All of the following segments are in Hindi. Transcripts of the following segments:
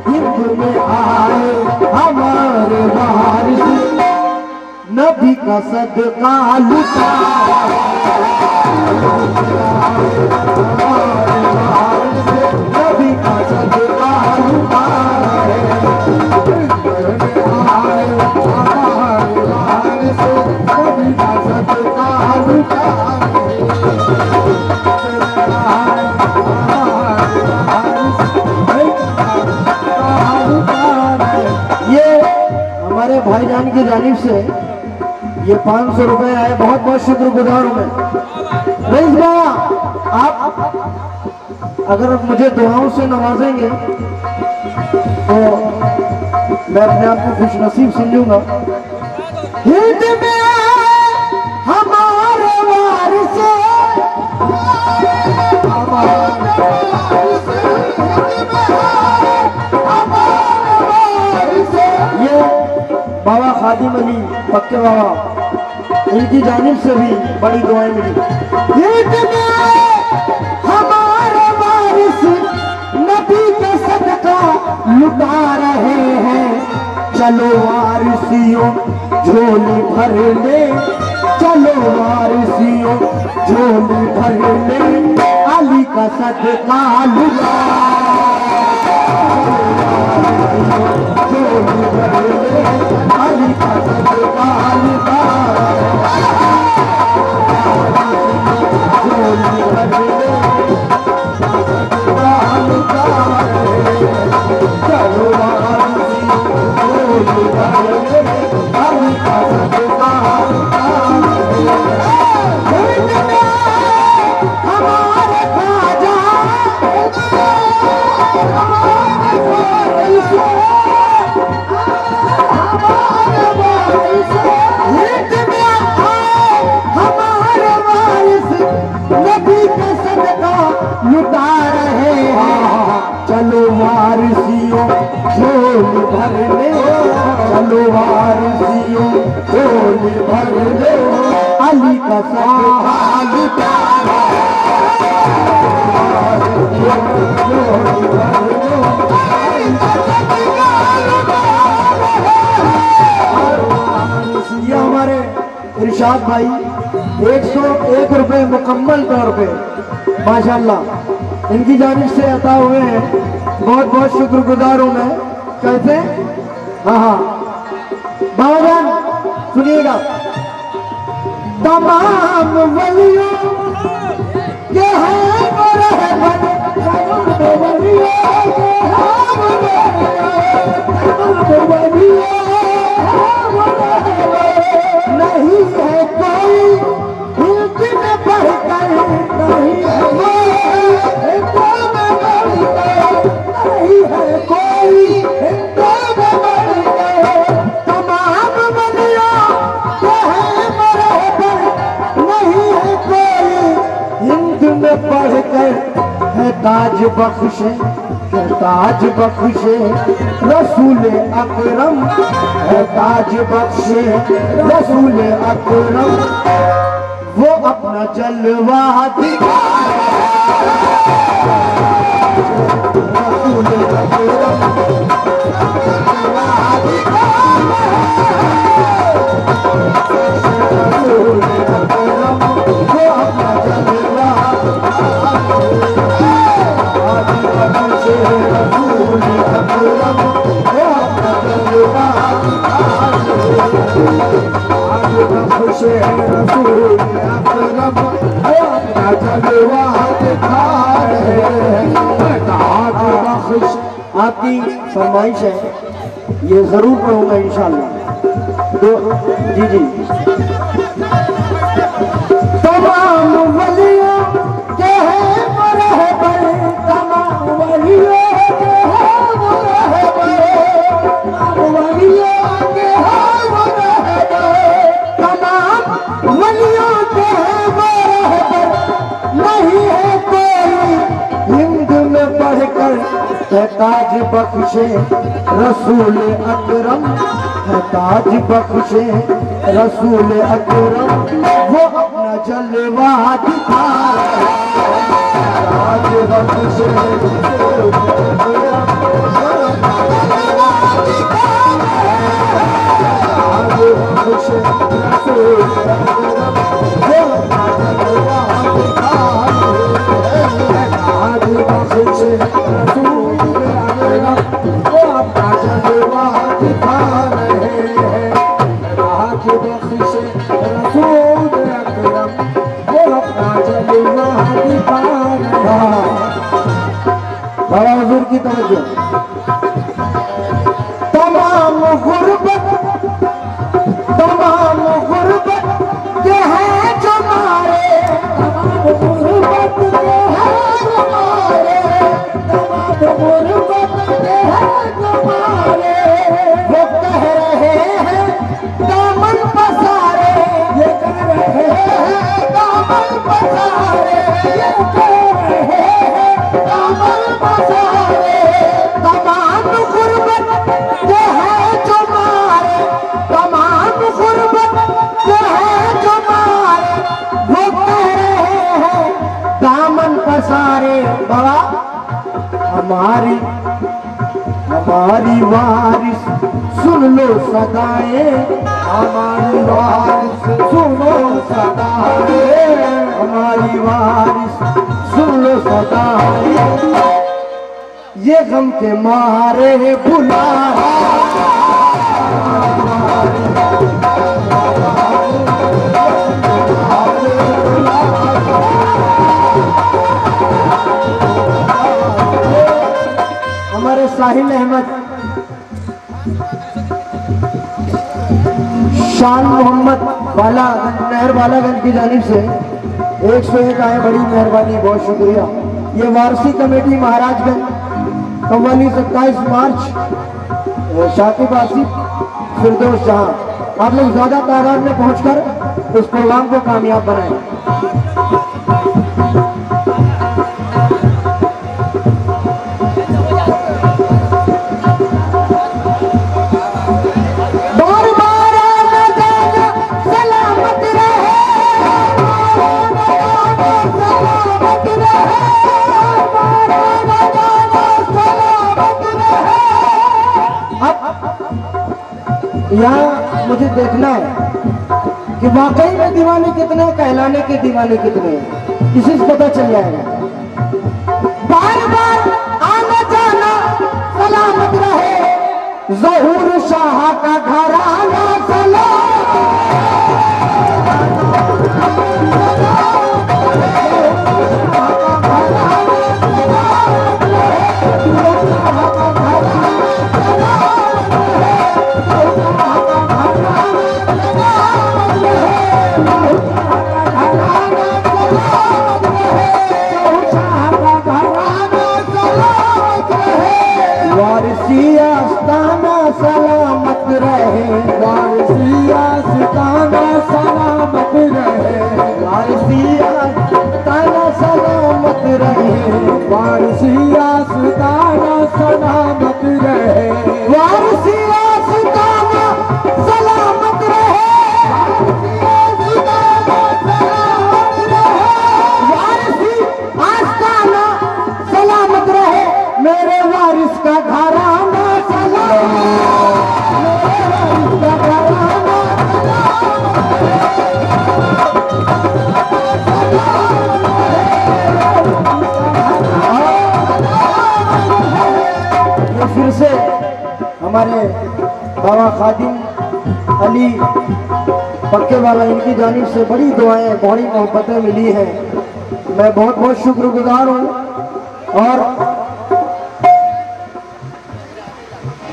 हिंद में आए हमारे वारिस, नबी का सदका लुटा नबी का सदका लुटा नबी का सदका लुटा। ये हमारे भाईजान की जानिब से ये 500 रुपए आए, बहुत बहुत शुक्रगुजार हूं मैं। रईस बाबा, आप अगर मुझे दुआओं से नवाजेंगे तो मैं अपने आप को खुश नसीब समझूंगा। हिंद में हमारे वारिस, ये बाबा खादिम अली पक्के बाबा, इनकी जानिब से भी बड़ी दुआएं मिली। हिंद में हमारे वारिस, नबी का सदका लुटा रहे हैं। चलो वारिसियों झोली भर ले, चलो वारिसियों झोली भर ले, अली का सदका लुटा झोली भर ले, अली का सदका लुटा झोली भर ले, सदका लुटा चलो वारिसियों झोली भर ले, अली का सदका लुटा। हमारे ख्वाजा लुटा रहे हैं। चलो वारिसियों झोली भर ले, चलो वारिसियों झोली भर ले, अली का सदका लुटा ये हमारे इरशाद भाई 101 रुपए मुकम्मल तौर पे माशाल्लाह इनकी जानिब से अता हुए हैं। बहुत बहुत शुक्रगुजार हूं मैं। कैसे? हाँ बाबा सुनिएगा। तमाम वलियों के हैं रहमत, वलियों के नहीं है कोई हिंद में बढ़कर, नहीं है कोई हिंद में बढ़कर। तमाम वलियों के हैं बराबर, नहीं है कोई हिंद में बढ़कर। है ताज बख्शे, है ताज बख्शे रसूल अकरम, है ताज बख्शे रसूल अकरम, वो अपना जलवा दिखा रसूल अकरम, रसूल अकरम, वो अपना जलवा रसूल अकरम, वो अपना जलवा खुश रसूल अकरम, वो अपना जलवा दिखा रहे हैं। आपकी फरमाइश है, ये जरूर पढ़ूंगा इंशाल्लाह। तो जी तमाम वलियों के हैं रहबर, तमाम वलियों के हैं रहबर, तमाम वलियों के हैं रहबर, तमाम वलियों के हैं रहबर। नहीं है कोई हिंद में बढ़कर। है ताज बख्शे रसूल अकरम, है ताज बख्शे रसूल अकरम, वो अपना जलवा दिखा रहे हैं। ताज बख्शे बाबा हुजूर की तवज्जो। तमाम गुर्बत के हैं जो मारे, तमाम गुर्बत के हैं जो मारे, तमाम गुर्बत के हैं जो मारे। वो कह रहे हैं दामन पसारे, ये कह रहे हैं दामन पसारे, ये कह रहे हैं दामन पसारे। तमाम गुर्बत के हैं जो मारे, तमाम गुर्बत के हैं जो मारे। वो कह रहे हैं दामन पसारे। बाबा हमारी वारिस सुन लो सदाएं, हमारी वारिस सुनो सदाएं, हमारी वारिस सुन लो सदाएं। ये गम के मारे बुला हमारे साहिल अहमद शान मोहम्मद वाला नहर वालागंज की जानिब से 101 आए, बड़ी मेहरबानी, बहुत शुक्रिया। ये वारसी कमेटी महाराजगंज कव्वाली 27 मार्च शाकिब आसिफ फिरदौस जहां। आप लोग ज्यादा तादाद में पहुंचकर इस प्रोग्राम को कामयाब बनाएं। यहाँ मुझे देखना है कि वाकई में दीवाने कितने, कहलाने के दीवाने कितने हैं, इसी से पता चल जाएगा। बार बार आना जाना सलामत रहे, ज़हूर शाह का घराना सलामत रहे, वारसिया सिताना सलामत रहे, वारसिया सिताना सलामत रहे, वारसिया सिताना सलामत रहे, वारसिया सिताना सलामत रहे, वारसी आस्ताना सलामत रहे, मेरे वारिस का घराना फिर से हमारे बाबा खादिम अली पक्के वाला, इनकी जानिब से बड़ी दुआएं, बड़ी मोहब्बतें मिली हैं। मैं बहुत बहुत शुक्रगुजार हूँ और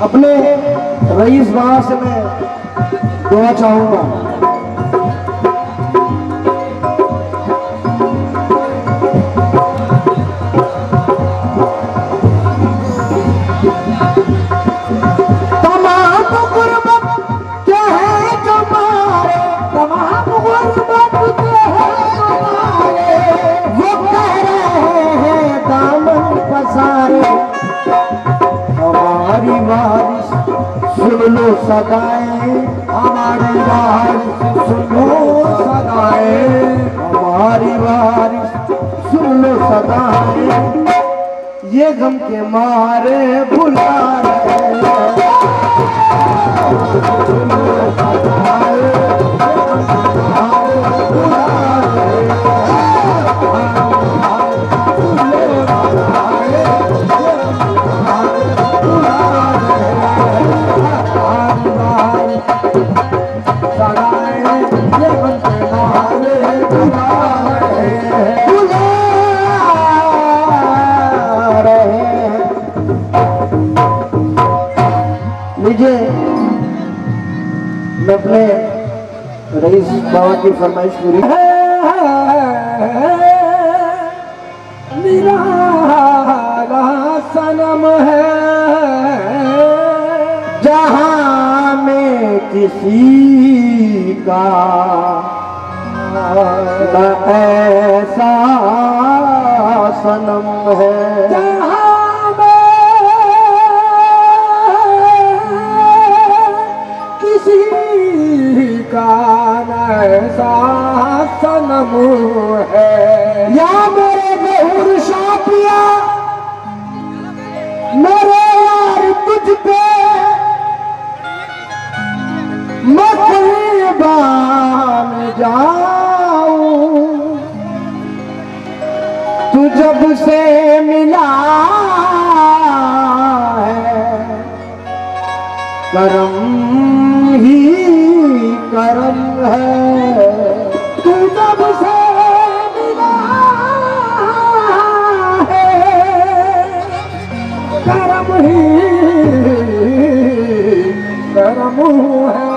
अपने रईस बाबा से मैं दुआ चाहूँगा। हमारी वारिस सुन लो सदाएं, हमारी वारिस सुन लो सदाएं, हमारी वारिस सुन लो सदाएं। ये गम के मारे भुला रहे, सुन लो सदाएं। लीजिए, मैं अपने रईस बाबा की फरमाइश पूरी निराला सनम है जहां में किसी का न ऐसा सनम है, जहाँ में किसी का न ऐसा सनम है। या मेरे बहुर शापिया मेरे यार तुझ पे मैं बान जाऊं, तू जब से मिला है करम ही करम है, तू जब से मिला है करम ही करम है।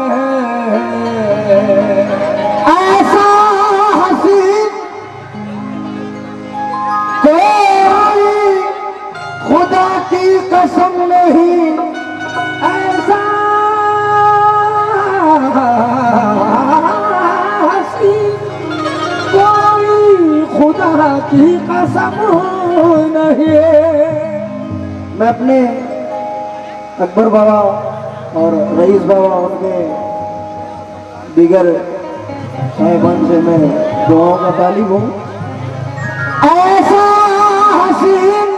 ऐसा हसीन कोई खुदा की कसम नहीं, ऐसा हसीन कोई खुदा की कसम नहीं। मैं अपने अकबर बाबा और रईस बाबा उनके दीगर साहिबान से मैं दुआओं का तालिब हूँ। ऐसा हसीन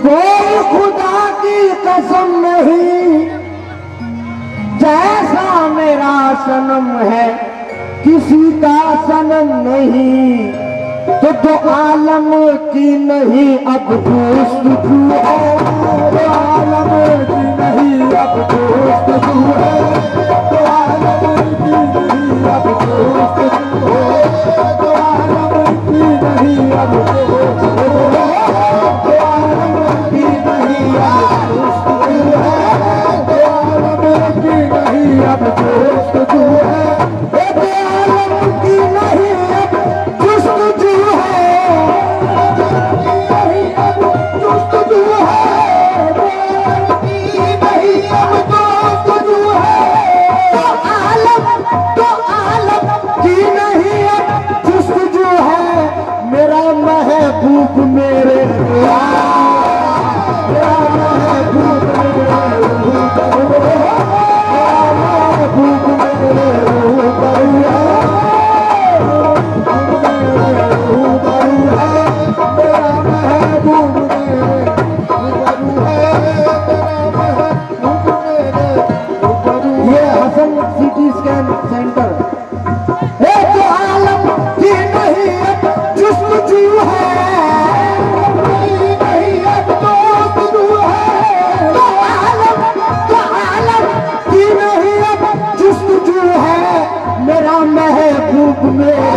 कोई खुदा की कसम नहीं, जैसा मेरा सनम है किसी का सनम नहीं, तो दो आलम की नहीं अब दोस्त तू है, दो आलम की नहीं अब दोस्त तू है, दो आलम की नहीं अब दोस्त तू है, दो आलम की नहीं अब दोस्त तू है, दो आलम की नहीं अब दोस्त तू है, दो आलम की नहीं अब दोस्त तू है, दो आलम की नहीं अब दोस्त तू है, मेरा महबूब मेरे ये हसन सिटी स्कैन सेंटर तो आलम की नहीं अब जुस्तजू है, नहीं अब दोस्त तू है, तो आलम की नहीं अब जुस्तजू है, मेरा महबूब मेरा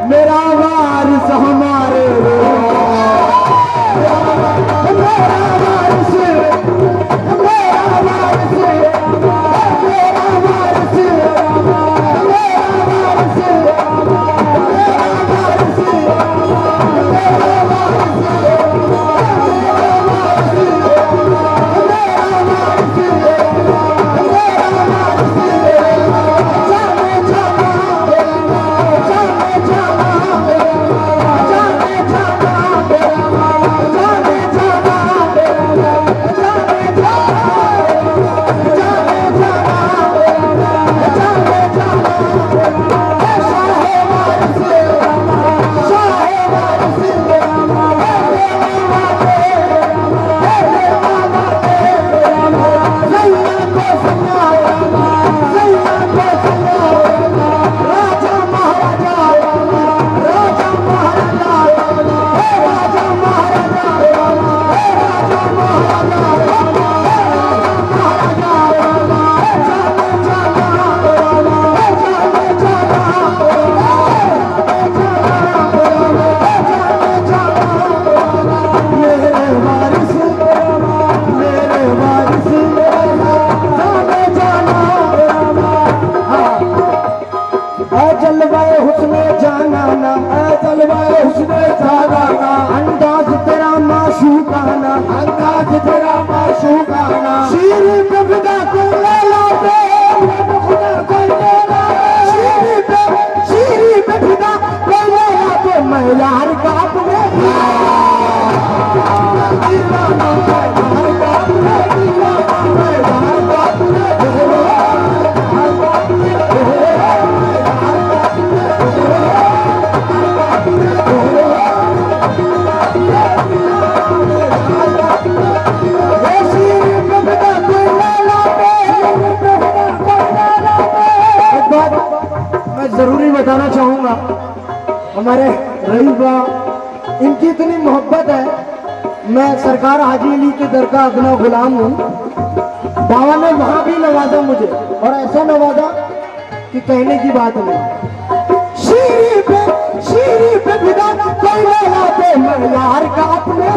मेरा वारिस हमारे गाना, अंदाज तेरा माशूकाना, शीरी पे फिदा कोई लैला पे, खुदा कोई मेरा शीरी पे फिदा कोई लैला पे, मैं यार का अपने दीवाना, मैं यार का अपने दीवाना, मैं यार का अपने जरूरी बताना चाहूंगा, हमारे रईस बा, इनकी इतनी मोहब्बत है। मैं सरकार हाजी अली के दर का अपना गुलाम हूँ। बाबा ने वहां भी नवाजा मुझे, और ऐसा नवाजा कि कहने की बात नहीं। शीरी पे फिदा कोई लैला पे, मैं यार का अपने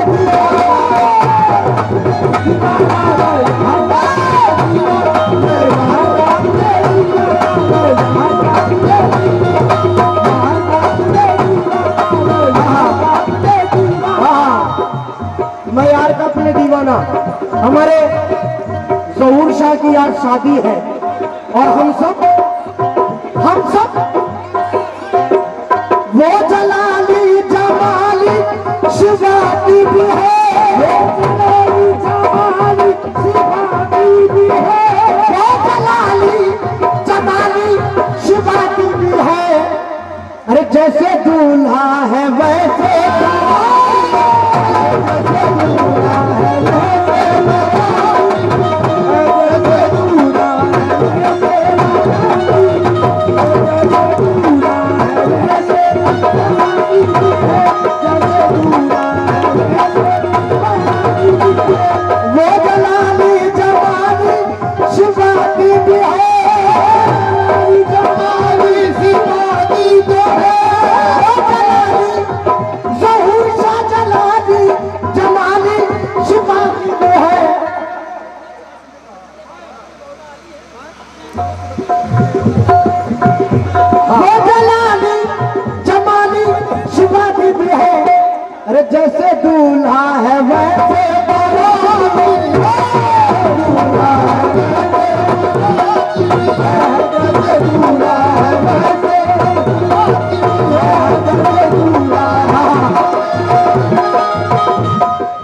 मैं यार का अपने दीवाना। हमारे ज़हूर शाह की आज शादी है, और हम सब वो जलाली जमाली शिवाती भी है, वो जलाली जमाली शिवाती भी है, वो जलाली जमाली शिवाती भी है। अरे जैसे दूल्हा है वैसे जैसे दूल्हा है वैसे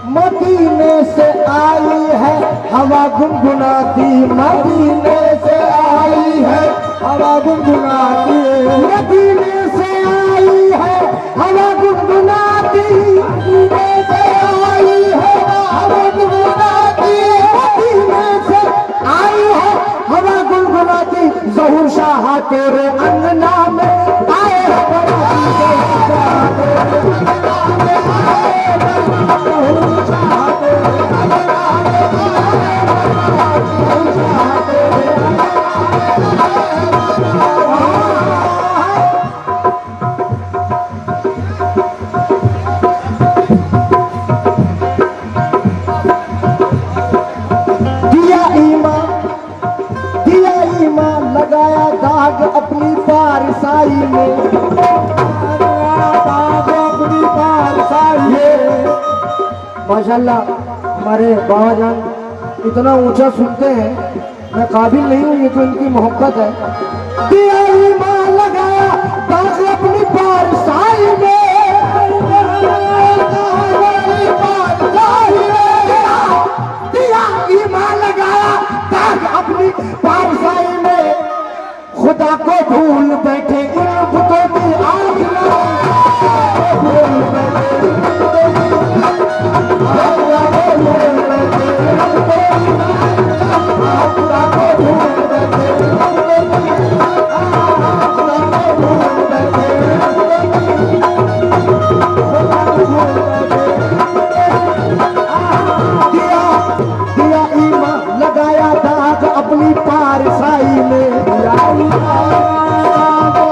मदीने से आई है हवा गुनगुनाती, मदीने से आई है हवा गुनगुनाती, मदीने से आई है हवा गुनगुनाती, मदीने से आई है हवा गुनगुनाती, मदीने से आई है हवा गुनगुनाती। ज़हूर शाह तेरे अंगना में आए लगाया दाग अपनी पारसाई में, अपनी पारसाई में। माशाल्लाह हमारे बाबा जान इतना ऊंचा सुनते हैं, मैं काबिल नहीं हूँ, ये तो इनकी मोहब्बत है। दिया ईमान लगाया दाग अपनी पारसाई में, दिया ईमान लगाया दाग अपनी पारसाई में। खुदा को भूल बैठे इल्म को भी आँख दिया ईमान लगाया दाग अपनी पारसाई में,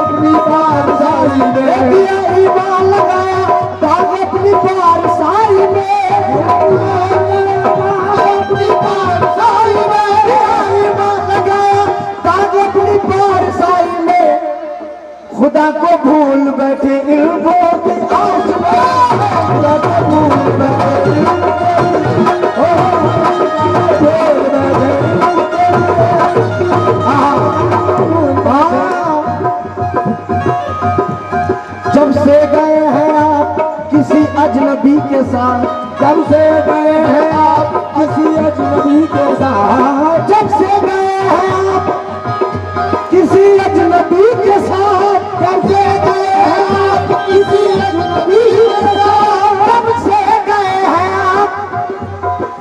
अपनी पारसाई में, दिया ईमान लगाया दाग अपनी पारसाई में, अपनी पारसाई में, दिया ईमान लगाया दाग अपनी पारसाई में। खुदा को भूल बैठे इल्मों की आस में, खुदा को भूल बैठे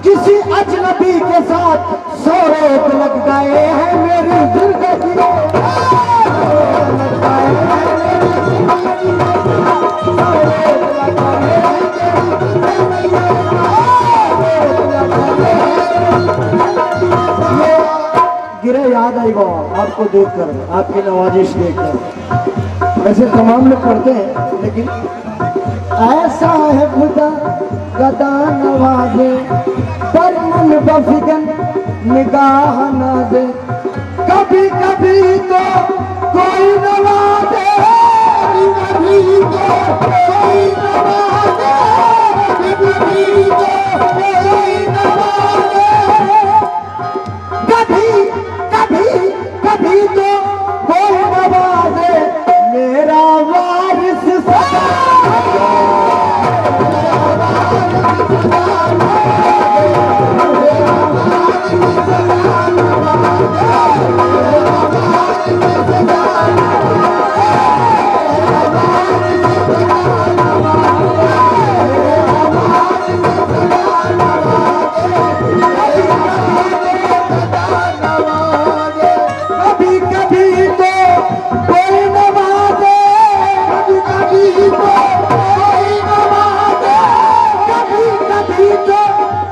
किसी अजनबी के साथ सौ रोग लग गए हैं मेरी जिंदगी में। लग गए हैं मेरी जिंदगी में। सौ रोग लग गए हैं मेरी जिंदगी में। ये गिरे याद आएगा आपको देखकर, आपकी नवाजिश देखकर। वैसे तमाम लोग करते हैं, लेकिन ऐसा है खुदा गदा नवाजे पर मन बफिगन निगाह न दे। कभी कभी तो कोई नवाजे, कभी तो कोई नवाजे, कभी तो कोई नवाजे, कभी कभी कभी तो कोई नवाजे मेरा वारिस सदा।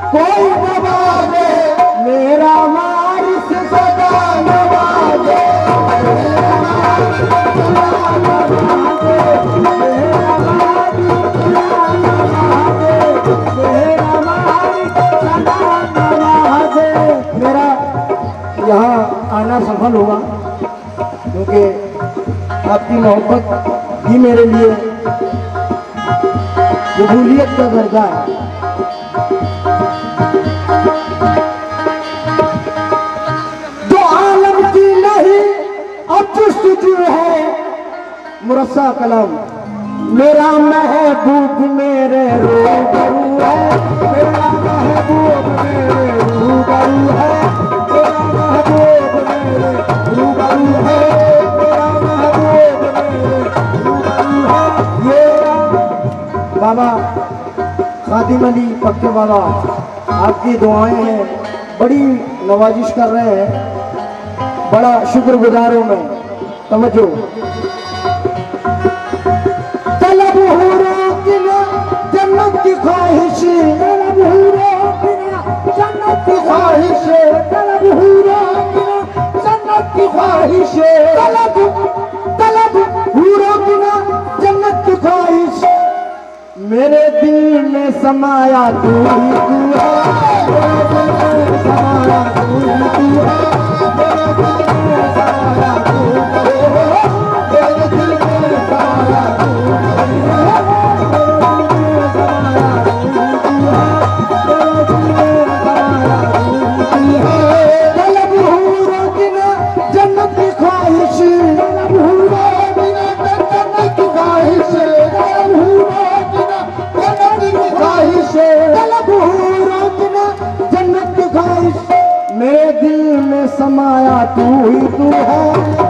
कोई नवाजे मेरा वारिस सदा नवाजे। मेरा यहाँ आना सफल होगा क्योंकि आपकी मोहब्बत ही मेरे लिए कबूलियत का दर्जा है। जो है मुरस्सा कलम मेरा महबूब मेरे रूबरू है। मेरा महबूब मेरे रूबरू है। मेरा महबूब मेरे रूबरू है। मेरा महबूब मेरे रूबरू है। ये बाबा खादिम अली पक्के बाबा आपकी दुआएं हैं, बड़ी नवाजिश कर रहे हैं, बड़ा शुक्रगुजार हूं मैं। समझो तलब हो रोकना जन्नत की ख्वाहिश, तलब हो रोकना जन्नत की ख्वाहिश, तलब हो रोकना जन्नत की ख्वाहिश, तलब तलब हो रोकना जन्नत की ख्वाहिश। मेरे दिल में समाया तू ही तू है। मेरे दिल में समाया तू ही तू है। मेरे दिल में समाया तू ही तू है।